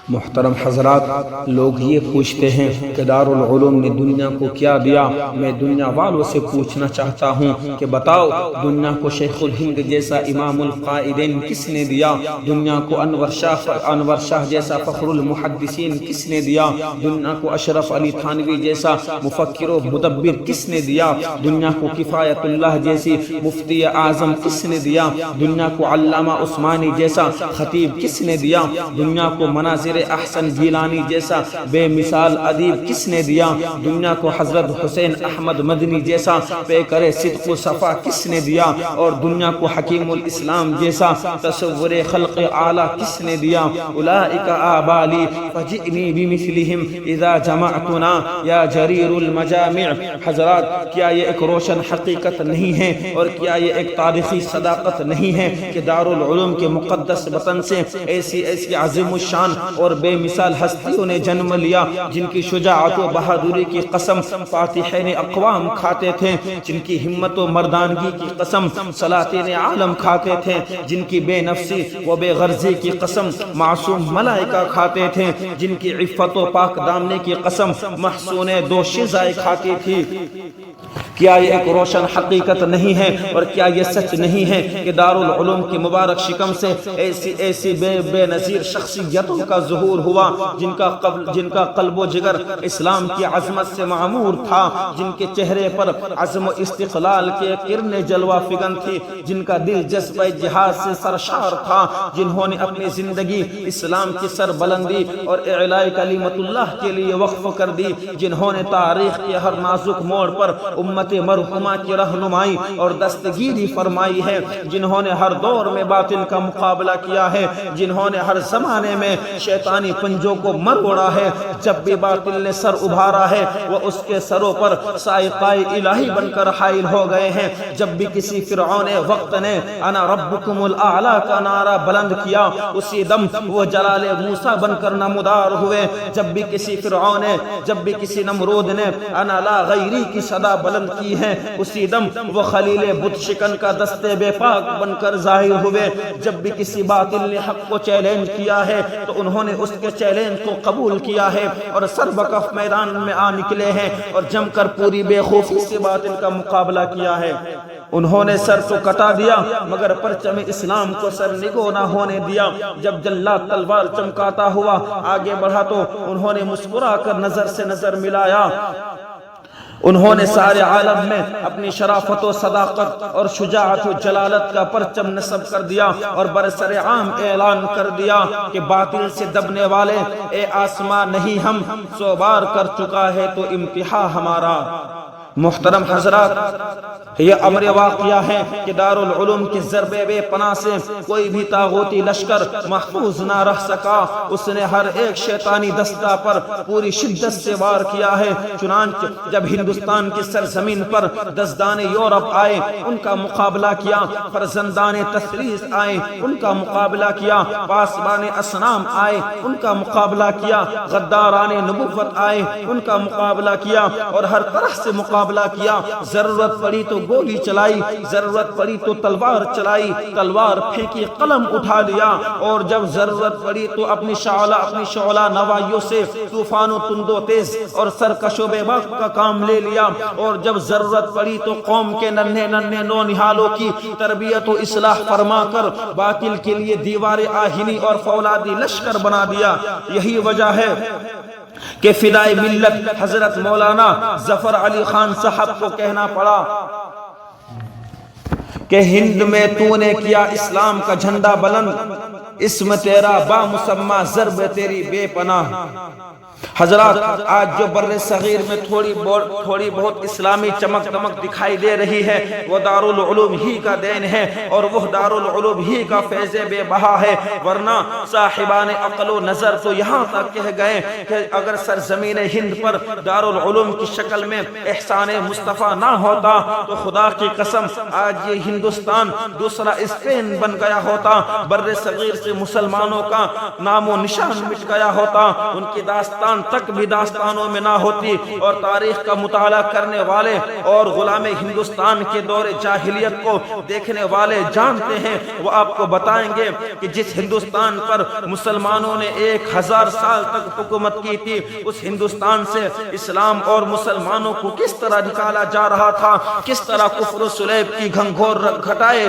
محترم حضرات، لوگ یہ پوچھتے ہیں کہ دارالعلوم نے دنیا کو کیا دیا۔ میں دنیا والوں سے پوچھنا چاہتا ہوں کہ بتاؤ، دنیا کو شیخ الہند جیسا امام القائدین کس نے دیا؟ دنیا کو انور شاہ جیسا فخر المحدثین کس نے دیا؟ دنیا کو اشرف علی تھانوی جیسا مفکر و مدبر کس نے دیا؟ دنیا کو کفایت اللہ جیسی مفتی اعظم کس نے دیا؟ دنیا کو علامہ عثمانی جیسا خطیب کس نے دیا؟ دنیا کو مناظر احسن گیلانی جیسا بے مثال ادیب کس نے دیا؟ دنیا کو حضرت حسین احمد مدنی جیسا پیکر صدق و صفا کس نے دیا؟ اور دنیا کو حکیم الاسلام جیسا تصور خلق اعلیٰ کس نے دیا؟ اولئک آبالی فجئنی بمثلہم اذا جمعتنا یا جریر المجامع۔ حضرات، کیا یہ ایک روشن حقیقت نہیں ہے اور کیا یہ ایک تاریخی صداقت نہیں ہے کہ دارالعلوم کے مقدس وطن سے ایسی عظیم الشان اور بے مثال ہستیوں نے جنم لیا، جن کی شجاعت و بہادری کی قسم فاتحین اقوام کھاتے تھے، جن کی ہمت و مردانگی کی قسم سلاطین عالم کھاتے تھے، جن کی بے نفسی و بے غرضی کی قسم معصوم ملائکہ کھاتے تھے، جن کی عفت و پاک دامنی کی قسم محسون دو شزائیں کھاتی تھی۔ کیا یہ ایک روشن حقیقت نہیں ہے اور کیا یہ سچ نہیں ہے کہ دارالعلوم کی مبارک شکم سے ایسی بے نظیر شخصیتوں کا ظہور ہوا، جن کا قلب و جگر اسلام کی عظمت سے معمور تھا، جن کے چہرے پر عزم و استقلال کے کرن جلوہ فگن تھی، جن کا دل جذبہ جہاد سے سرشار تھا، جنہوں نے اپنی زندگی اسلام کی سربلندی اور اعلاء کلمت اللہ کے لیے وقف کر دی، جنہوں نے تاریخ کے ہر نازک موڑ پر امت مرحومہ کی رہنمائی اور دستگیری فرمائی ہے، جنہوں نے ہر دور میں باطل کا مقابلہ کیا ہے، جنہوں نے ہر زمانے میں شیطانی پنجوں کو مروڑا ہے۔ جب بھی باطل نے سر ابھارا ہے، وہ اس کے سروں پر صاعقہ الہی بن کر حائل ہو گئے ہیں۔ جب بھی کسی فرعون وقت نے انا ربکم الاعلی کا نعرہ بلند کیا، اسی دم وہ جلال موسیٰ بن کر نمودار ہوئے۔ جب بھی کسی فرعون نے، جب بھی کسی نمرود نے انا لا غیری کی صدا بلند کی ہے، اسی دم وہ خلیل بت شکن کا دستے بے پاک بن کر ظاہر ہوئے۔ جب بھی کسی باطل نے حق کو چیلنج کیا ہے تو انہوں نے اس کے چیلنج کو قبول کیا ہے اور سر بکف میدان میں آ نکلے ہیں اور جم کر پوری بے خوفی سے باطل کا مقابلہ کیا ہے۔ انہوں نے سر تو کٹا دیا مگر پرچم اسلام کو سر نگو نہ ہونے دیا۔ جب جلاد تلوار چمکاتا ہوا آگے بڑھا تو انہوں نے مسکرا کر نظر سے نظر ملایا۔ انہوں نے سارے عالم میں اپنی شرافت و صداقت اور شجاعت و جلالت کا پرچم نصب کر دیا اور برسر عام اعلان کر دیا کہ باطل سے دبنے والے اے آسمان نہیں ہم، سو بار کر چکا ہے تو امتحان ہمارا۔ محترم حضرات، یہ امر واقعہ ہے کہ دارالعلوم کی ضرب بے پناہ سے کوئی بھی طاغوتی لشکر محفوظ نہ رہ سکا۔ اس نے ہر ایک شیطانی دستہ پر پوری شدت سے وار کیا ہے۔ چنانچہ جب ہندوستان کی سرزمین پر دزدان یورپ آئے، ان کا مقابلہ کیا، فرزندان تثلیث آئے، ان کا مقابلہ کیا، پاسبان اصنام آئے، ان کا مقابلہ کیا، غداران نبوت آئے، ان کا مقابلہ کیا، اور ہر طرح سے مقابلہ کیا۔ ضرورت پڑی تو گولی چلائی، ضرورت پڑی تو تلوار چلائی، تلوار پھینکی، قلم اٹھا لیا، اور جب ضرورت پڑی تو اپنی شعلہ نوائیوں سے طوفان و تند و تیز اور سرکش و بے باک کا کام لے لیا، اور جب ضرورت پڑی تو قوم کے ننھے ننھے نونہالوں کی تربیت و اصلاح فرما کر باطل کے لیے دیوار آہنی اور فولادی لشکر بنا دیا۔ یہی وجہ ہے کہ فدائے ملت حضرت مولانا ظفر علی خان صاحب کو کہنا پڑا کہ ہند میں تو نے کیا اسلام کا جھنڈا بلند، اسم تیرا بامسمہ ضرب تیری بے پناہ۔ حضرات، آج جو بر صغیر میں تھوڑی بہت اسلامی چمک دمک دکھائی دے رہی ہے، وہ دارالعلوم ہی کا دین ہے اور وہ دارالعلوم ہی کا فیض بے بہا ہے، ورنہ صاحبان عقل و نظر تو یہاں تک کہہ گئے کہ اگر سرزمین ہند پر دارالعلوم کی شکل میں احسان مصطفیٰ نہ ہوتا تو خدا کی قسم آج یہ ہندوستان دوسرا اسپین بن گیا ہوتا، بر صغیر سے مسلمانوں کا نام و نشان مٹ گیا ہوتا، ان کی داستان تک بھی داستانوں میں نہ ہوتی، اور تاریخ کا مطالعہ کرنے والے اور غلام ہندوستان کے دور جاہلیت کو دیکھنے والے جانتے ہیں، وہ آپ کو بتائیں گے کہ جس ہندوستان پر مسلمانوں نے 1000 سال تک حکومت کی تھی، اس ہندوستان سے اسلام اور مسلمانوں کو کس طرح نکالا جا رہا تھا، کس طرح کفر و صلیب کی گھنگھور گھٹائے